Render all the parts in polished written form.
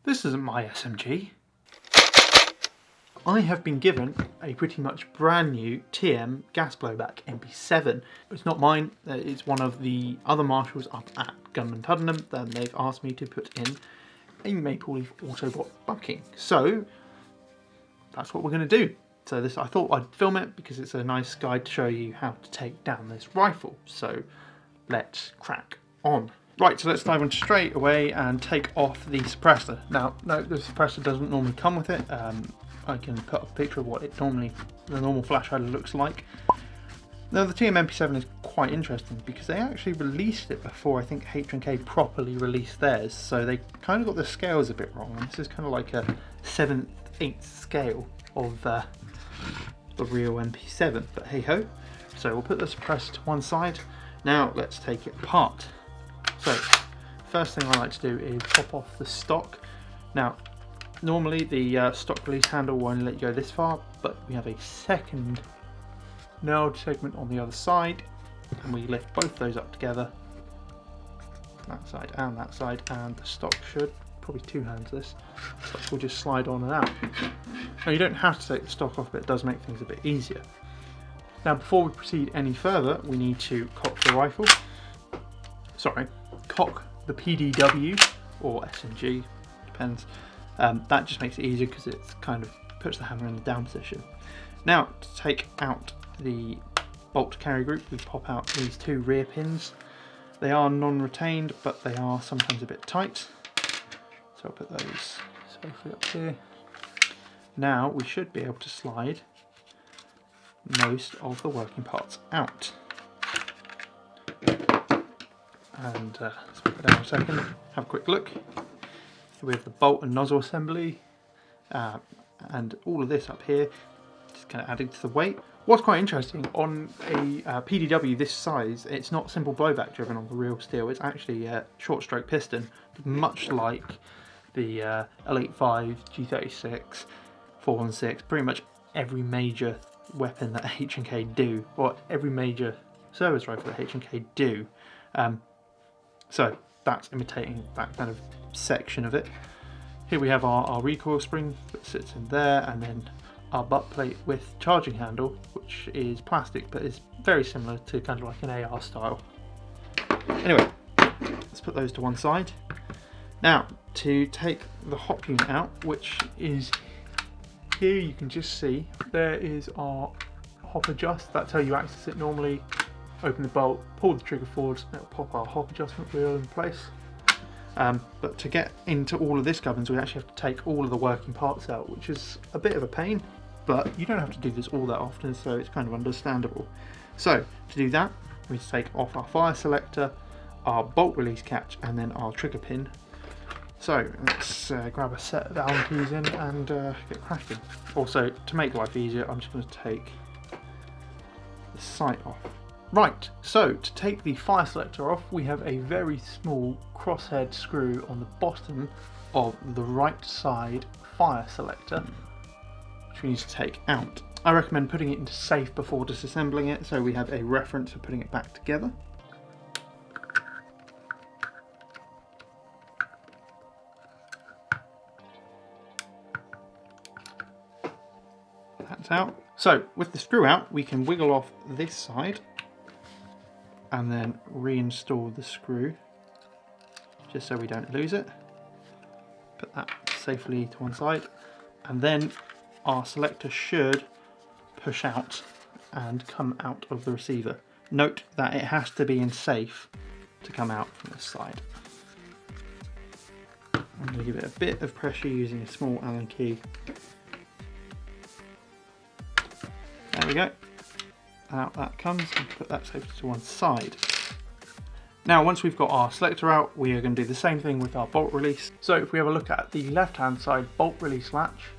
This isn't my SMG. I have been given a pretty much brand new TM gas blowback MP7. It's not mine, it's one of the other marshals up at Gunman Tuddenham, and they've asked me to put in a maple leaf autobot bucking. So that's what we're going to do. So this, I thought I'd film it because it's a nice guide to show you how to take down this rifle. So let's crack on. Right, so let's dive in straight away and take off the suppressor. Now, no, the suppressor doesn't normally come with it. I can put up a picture of what it the normal flash hider looks like. Now, the TM MP7 is quite interesting because they actually released it before I think H&K properly released theirs. So they kind of got the scales a bit wrong. And this is kind of like a 7/8 scale of the real MP7, but hey ho. So we'll put the suppressor to one side. Now let's take it apart. So first thing I like to do is pop off the stock. Now normally the stock release handle will only let you go this far, but we have a second nailed segment on the other side, and we lift both those up together, that side, and the stock should, probably two hands this, stock will just slide on and out. Now you don't have to take the stock off, but it does make things a bit easier. Now before we proceed any further, we need to cock the rifle, cock the PDW or SMG, depends. That just makes it easier because it kind of puts the hammer in the down position. Now to take out the bolt carry group, we pop out these two rear pins. They are non-retained, but they are sometimes a bit tight. So I'll put those safely up here. Now we should be able to slide most of the working parts out. And let's put it down a second, have a quick look. So we have the bolt and nozzle assembly, and all of this up here, just kind of adding to the weight. What's quite interesting, on a PDW this size, it's not simple blowback driven on the real steel, it's actually a short stroke piston, much like the L85, G36, 416, pretty much every major weapon that H&K do, or every major service rifle that H&K do. So that's imitating that kind of section of it. Here we have our recoil spring that sits in there, and then our butt plate with charging handle, which is plastic but is very similar to kind of like an AR style. Anyway, let's put those to one side. Now to take the hop unit out, which is here, you can just see there is our hop adjust. That's how you access it normally. Open the bolt, pull the trigger forward, and it'll pop our hop adjustment wheel in place. But to get into all of this gubbins, we actually have to take all of the working parts out, which is a bit of a pain, but you don't have to do this all that often, so it's kind of understandable. So to do that, we take off our fire selector, our bolt release catch, and then our trigger pin. So let's grab a set of Allen keys in and get cracking. Also, to make life easier, I'm just going to take the sight off. Right, so to take the fire selector off, we have a very small crosshead screw on the bottom of the right side fire selector, which we need to take out. I recommend putting it into safe before disassembling it, so we have a reference for putting it back together. That's out. So with the screw out, we can wiggle off this side and then reinstall the screw just so we don't lose it. Put that safely to one side, and then our selector should push out and come out of the receiver. Note that it has to be in safe to come out from this side. I'm going to give it a bit of pressure using a small Allen key. There we go. Out that comes, and put that safely to one side. Now once we've got our selector out, we are going to do the same thing with our bolt release. So if we have a look at the left hand side bolt release latch,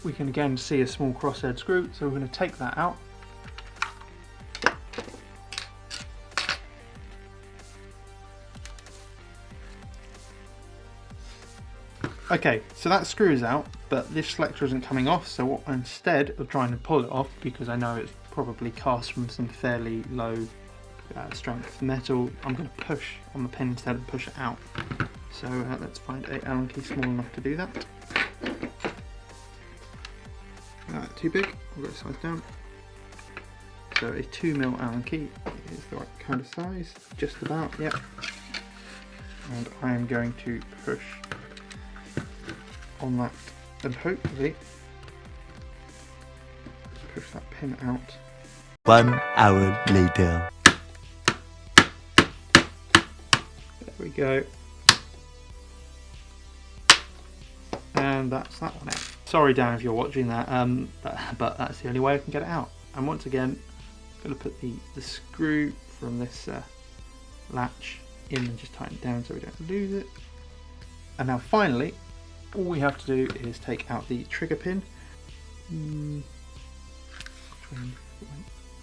we can again see a small crosshead screw, so we're going to take that out. Okay, so that screw is out, but this selector isn't coming off, so instead of trying to pull it off, because I know it's probably cast from some fairly low strength metal, I'm going to push on the pin instead and push it out. So let's find a Allen key small enough to do that. Too big, we'll go size down. So a 2mm Allen key is the right kind of size, just about, yep. And I am going to push on that and hopefully push that pin out. 1 hour later. There we go. And that's that one out. Sorry Dan if you're watching that, but that's the only way I can get it out. And once again, I'm going to put the screw from this latch in and just tighten it down so we don't lose it. And now finally, all we have to do is take out the trigger pin.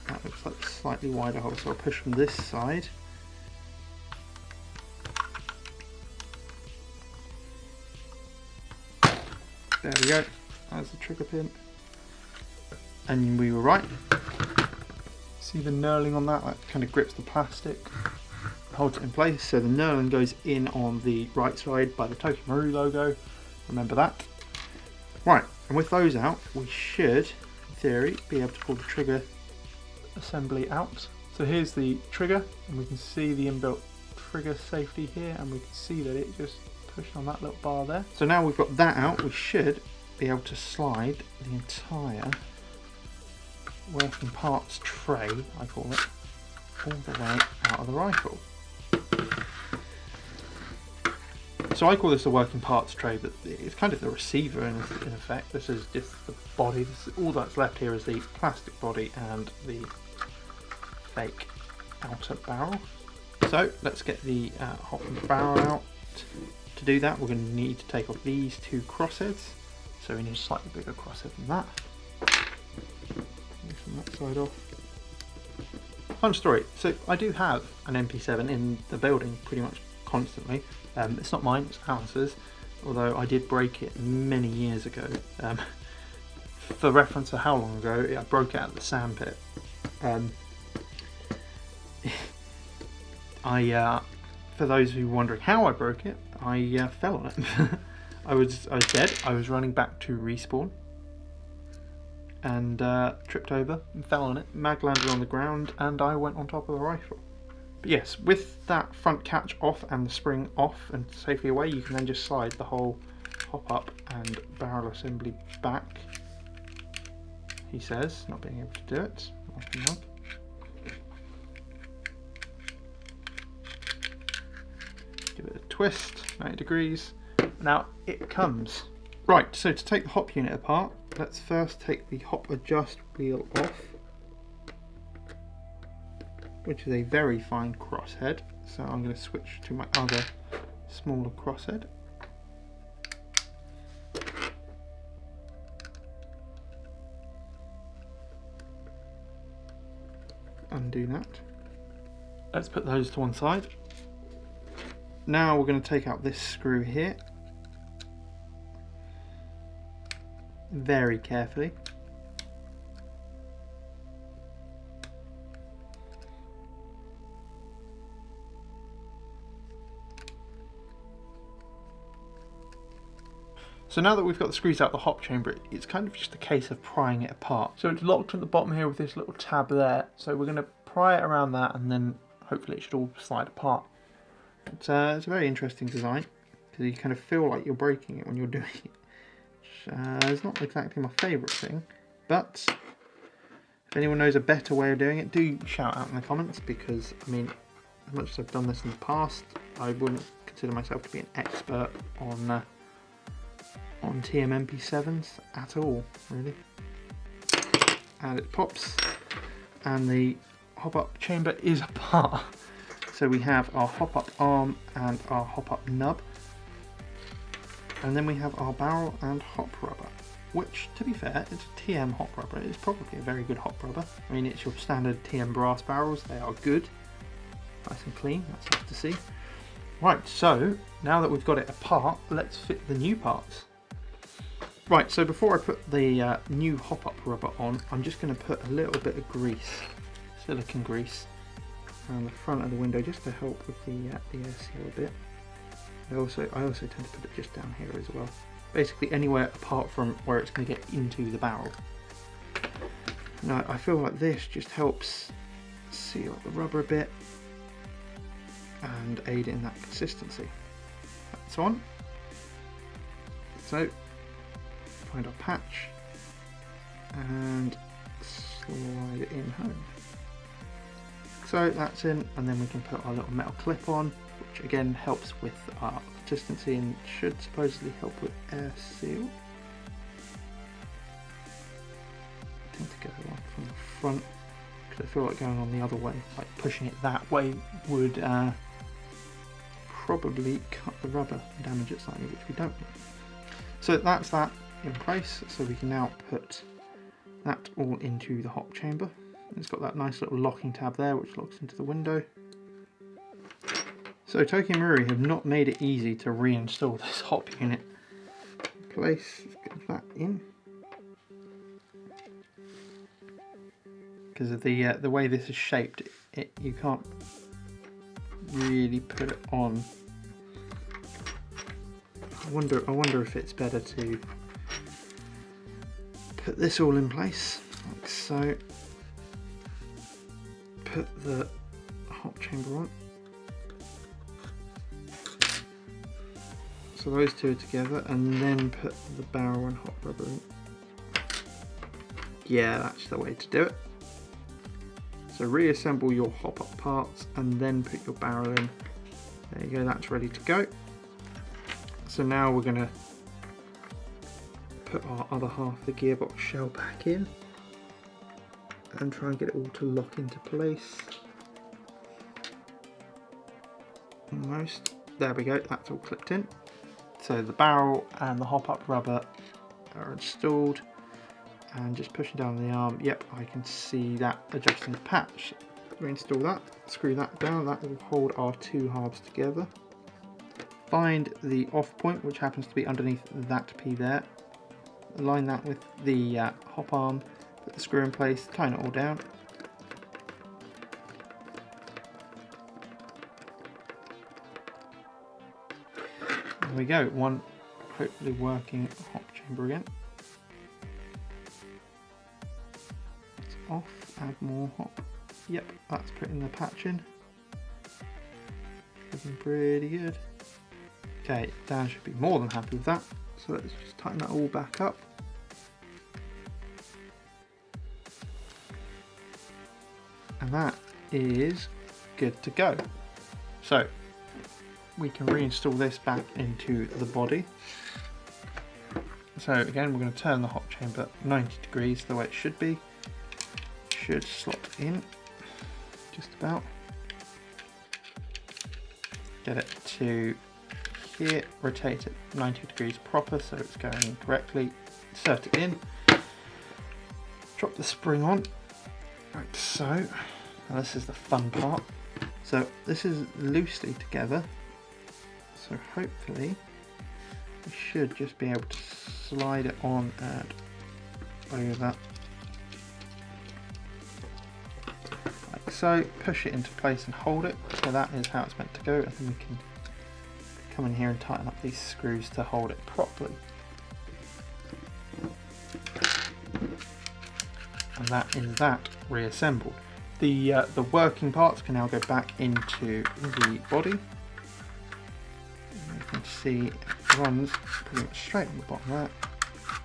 That looks like a slightly wider hole, so I'll push from this side. There we go, that's the trigger pin. And we were right. See the knurling on that? That kind of grips the plastic, holds it in place. So the knurling goes in on the right side by the Tokyo Maru logo. Remember that. Right, and with those out, we should, in theory, be able to pull the trigger assembly out. So here's the trigger, and we can see the inbuilt trigger safety here, and we can see that it just pushed on that little bar there. So now we've got that out, we should be able to slide the entire working parts tray, I call it, all the way out of the rifle. So I call this a working parts tray, but it's kind of the receiver in effect. This is just the body. All that's left here is the plastic body and the fake outer barrel. So let's get the hop and barrel out. To do that, we're going to need to take off these two crossheads. So we need a slightly bigger crosshead than that. From that side off. Fun story. So I do have an MP7 in the building pretty much constantly. It's not mine, it's Alice's, although I did break it many years ago. For reference to how long ago, I broke it at the sandpit. For those who are wondering how I broke it, I fell on it. I was dead. I was running back to respawn and tripped over and fell on it. Mag landed on the ground and I went on top of the rifle. But yes, with that front catch off and the spring off and safely away, you can then just slide the whole hop up and barrel assembly back. He says, not being able to do it. Give it a twist, 90 degrees. Now it comes. Right, so to take the hop unit apart, let's first take the hop adjust wheel off, which is a very fine crosshead. So I'm going to switch to my other smaller crosshead. Undo that. Let's put those to one side. Now we're going to take out this screw here. Very carefully. So now that we've got the screws out of the hop chamber, it's kind of just a case of prying it apart. So it's locked at the bottom here with this little tab there. So we're going to pry it around that and then hopefully it should all slide apart. It's a very interesting design because you kind of feel like you're breaking it when you're doing it. Which is not exactly my favourite thing, but if anyone knows a better way of doing it, do shout out in the comments, because I mean, as much as I've done this in the past, I wouldn't consider myself to be an expert on TM MP7s at all, really. And it pops, and the hop-up chamber is apart. So we have our hop-up arm and our hop-up nub. And then we have our barrel and hop rubber, which, to be fair, it's a TM hop rubber. It's probably a very good hop rubber. I mean, it's your standard TM brass barrels. They are good. Nice and clean, that's nice to see. Right, so now that we've got it apart, let's fit the new parts. Right, so before I put the new hop-up rubber on, I'm just going to put a little bit of grease, silicone grease, around the front of the window just to help with the air seal a bit. I also tend to put it just down here as well. Basically anywhere apart from where it's going to get into the barrel. Now I feel like this just helps seal up the rubber a bit and aid in that consistency. That's on. So find our patch and slide it in home. So that's in, and then we can put our little metal clip on, which again helps with our consistency and should supposedly help with air seal. I tend to go on from the front because I feel like going on the other way, like pushing it that way, would probably cut the rubber and damage it slightly, which we don't want. So that's that in place, so we can now put that all into the hop chamber. It's got that nice little locking tab there which locks into the window. So TeknoAxe have not made it easy to reinstall this hop unit in place. Let's get that in. Because of the way this is shaped, you can't really put it on. I wonder if it's better to put this all in place, like so. Put the hop chamber on. So those two are together, and then put the barrel and hop rubber in. Yeah, that's the way to do it. So reassemble your hop up parts and then put your barrel in. There you go, that's ready to go. So now we're going to put our other half of the gearbox shell back in and try and get it all to lock into place. Almost. There we go, that's all clipped in. So the barrel and the hop up rubber are installed, and just pushing down the arm, yep, I can see that adjusting the patch. Reinstall that, screw that down, that will hold our two halves together. Find the off point, which happens to be underneath that P there. Align that with the hop arm, put the screw in place, tighten it all down. There we go, one hopefully working hop chamber again. It's off, add more hop. Yep, that's putting the patch in. Looking pretty good. Okay, Dan should be more than happy with that. So let's just tighten that all back up. And that is good to go. So we can reinstall this back into the body. So again, we're going to turn the hop chamber 90 degrees the way it should be. Should slot in just about. Get it to here, rotate it 90 degrees proper so it's going in correctly. Insert it in. Drop the spring on, like so. Now this is the fun part. So this is loosely together. So hopefully we should just be able to slide it on and over. Like so, push it into place and hold it. So that is how it's meant to go, and then we can come in here and tighten up these screws to hold it properly. And that is that reassembled. The working parts can now go back into the body. You can see it runs pretty much straight on the bottom there.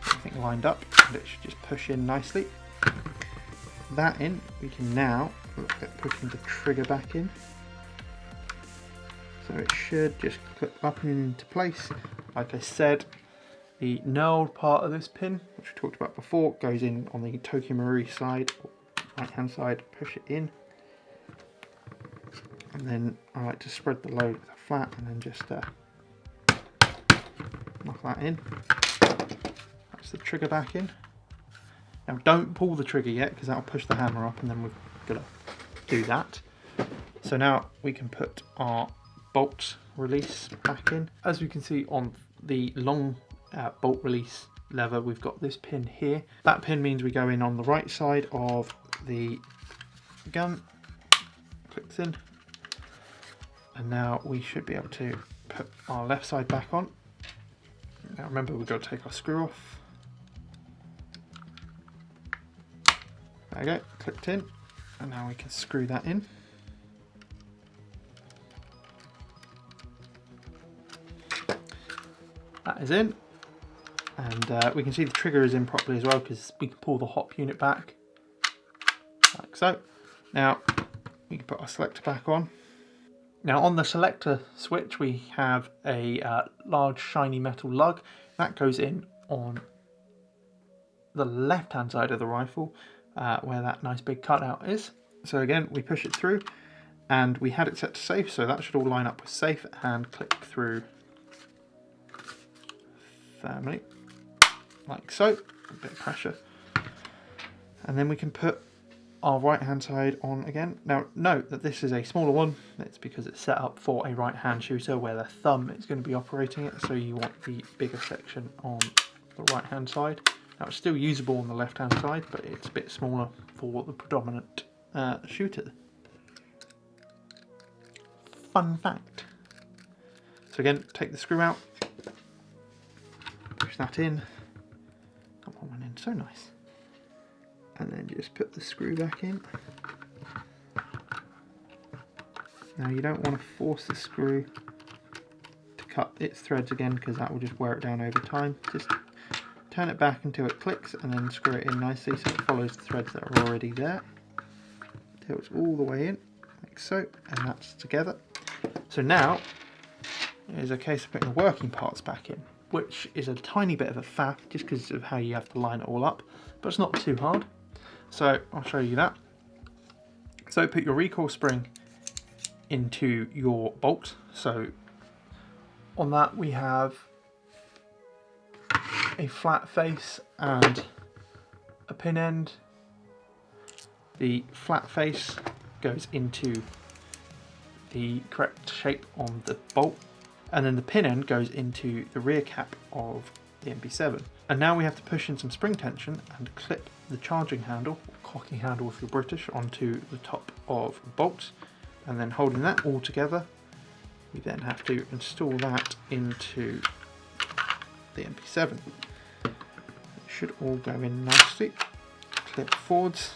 Everything lined up, and it should just push in nicely. That in, we can now look at putting the trigger back in. So it should just clip up and into place. Like I said, the knurled part of this pin, which we talked about before, goes in on the TeknoAxe side, right hand side, push it in. And then I like to spread the load with a flat and then just knock that in. That's the trigger back in. Now don't pull the trigger yet because that'll push the hammer up, and then we're going to do that. So now we can put our bolt release back in. As we can see on the long bolt release lever, we've got this pin here. That pin means we go in on the right side of the gun, clicks in, and now we should be able to put our left side back on. Now remember, we've got to take our screw off. There we go, clipped in, and now we can screw that in. That is in, and we can see the trigger is in properly as well because we can pull the hop unit back, like so. Now we can put our selector back on. Now on the selector switch we have a large shiny metal lug that goes in on the left hand side of the rifle where that nice big cutout is. So again, we push it through, and we had it set to safe, so that should all line up with safe, and click through firmly, like so, a bit of pressure. And then we can put our right hand side on again. Now note that this is a smaller one, it's because it's set up for a right hand shooter where the thumb is going to be operating it, so you want the bigger section on the right hand side. Now it's still usable on the left hand side, but it's a bit smaller for the predominant shooter. Fun fact. So again, take the screw out, push that in, that one went in so nice. And then just put the screw back in. Now you don't want to force the screw to cut its threads again, because that will just wear it down over time. Just turn it back until it clicks and then screw it in nicely so it follows the threads that are already there. Until it's all the way in, like so, and that's together. So now is a case of putting the working parts back in, which is a tiny bit of a faff just because of how you have to line it all up, but it's not too hard. So I'll show you that. So put your recoil spring into your bolt. So on that we have a flat face and a pin end. The flat face goes into the correct shape on the bolt, and then the pin end goes into the rear cap of the MP7. And now we have to push in some spring tension and clip the charging handle, or cocking handle if you're British, onto the top of the bolt, and then holding that all together, we then have to install that into the MP7. It should all go in nicely, clip forwards,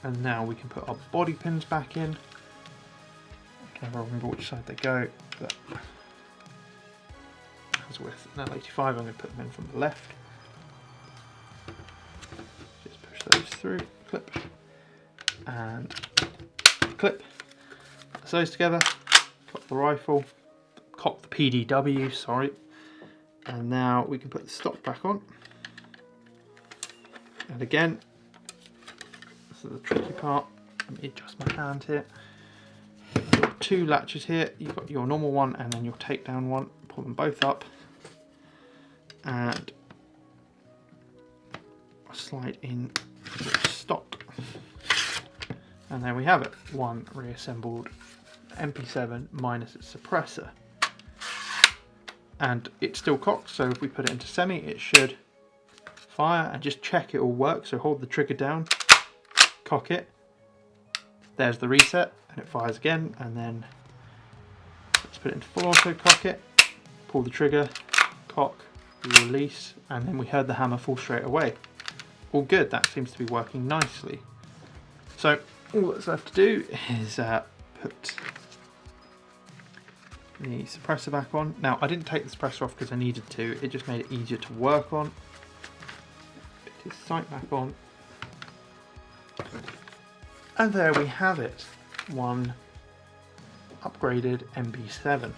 and now we can put our body pins back in. I can never remember which side they go, but as with an L85 I'm going to put them in from the left. Just push those through, clip, and clip. Press those together, cock the rifle, cock the PDW, sorry, and now we can put the stock back on. And again, this is the tricky part. Let me adjust my hand here. You've got two latches here. You've got your normal one and then your takedown one. Pull them both up and slide in the stock. And there we have it. One reassembled MP7 minus its suppressor. And it's still cocked, so if we put it into semi, it should fire, and just check it all works. So hold the trigger down, cock it, there's the reset, and it fires again, and then let's put it into full auto, cock it, pull the trigger, cock, release, and then we heard the hammer fall straight away. All good, that seems to be working nicely. So all that's left to do is put the suppressor back on. Now I didn't take the suppressor off because I needed to, it just made it easier to work on. Put his sight back on. And there we have it, one upgraded MP7.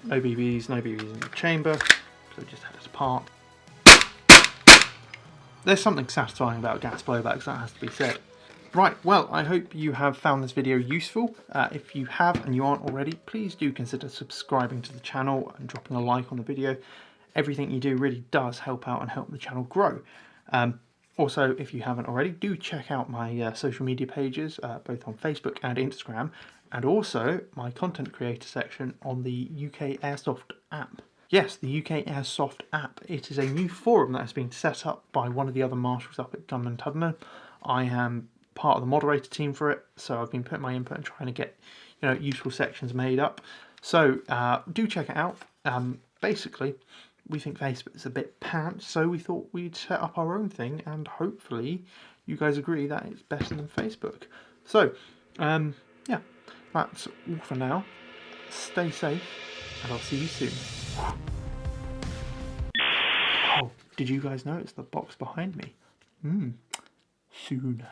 No BBs in the chamber, so we just had it apart. There's something satisfying about gas blowbacks, that has to be said. Right, well, I hope you have found this video useful. If you have and you aren't already, please do consider subscribing to the channel and dropping a like on the video. Everything you do really does help out and help the channel grow. Also, if you haven't already, do check out my social media pages, both on Facebook and Instagram, and also my content creator section on the UK Airsoft app. Yes, the UK Airsoft app. It is a new forum that has been set up by one of the other marshals up at Untitled. I am part of the moderator team for it, so I've been putting my input and trying to get useful sections made up. So do check it out. Basically, we think Facebook's a bit pants, so we thought we'd set up our own thing, and hopefully you guys agree that it's better than Facebook. So, yeah, that's all for now. Stay safe, and I'll see you soon. Oh, did you guys notice the box behind me? Soon.